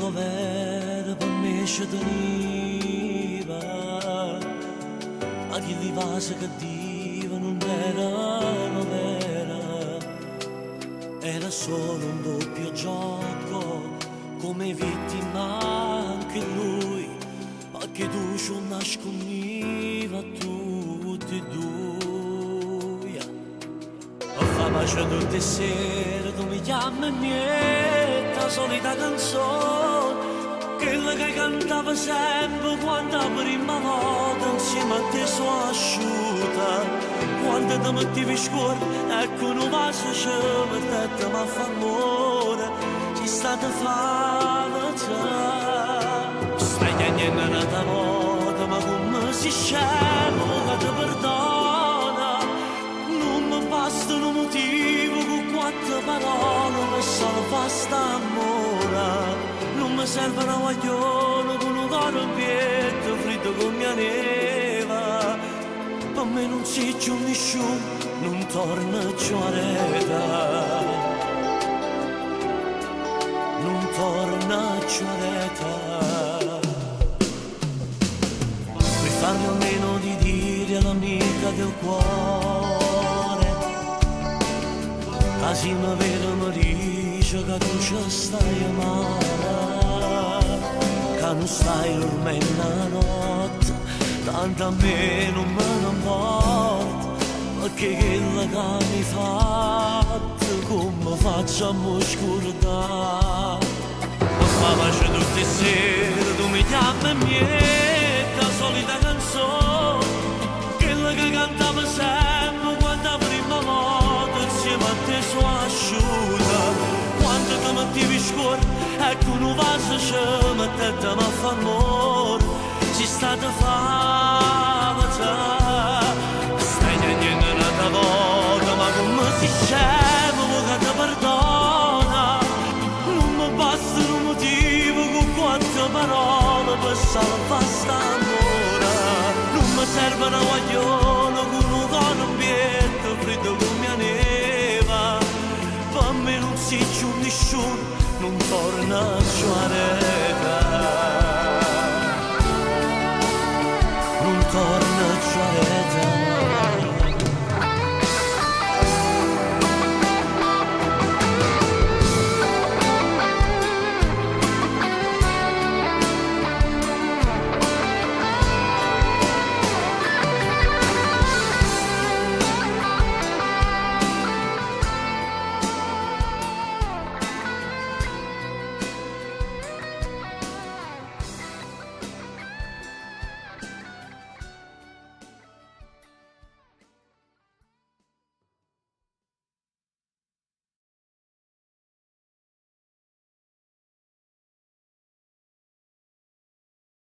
l'unico vero per me ci teniva, ma chi di vase che diva non erano vera, era solo un doppio gioco, come vittima anche lui, ma che tu ci nascondiva tutti e due. Ho fama tutte le sere, tu mi chiami e mi la solita canzone, quella che cantava sempre quando la prima volta insieme a te sono asciutta. Quando ti mettevi scuola, ecco un vaso ci mettete ma fa amore, ci state fare già. Stai chiedendo una volta, ma come si scemo che ti perdona, non mi basta un motivo con quattro parole per salvare st'amore. Non mi serve una guaglione con un coro pietro fritto con mia neva, per me non si c'è nessuno, non torna più a reta, non torna più a reta. Puoi farmi almeno di dire all'amica del cuore, casi mi vedo mi dice che tu ci stai amare, che non stai dormendo la notte, tanto a me non me ne importa, perché quella che mi fatto come facciamo scordare. Ma faccio tutte le sere, tu mi chiami e mi la solita canzone, quella che cantava sempre quando la prima volta insieme a te sono asciutta. Quando ti mettevi scuola, ecco un vaso ci mettete ma fa amore, ci state fare già. Stai chiedendo un'altra volta, ma come si scemo che ti perdona, non mi basta un motivo con quattro parole per salvare st'amore. Non mi serve una guagliona con un coro ambiente fritto con mia neva, per me non si c'è nessuno, non torna più a reta, non torna più a reta.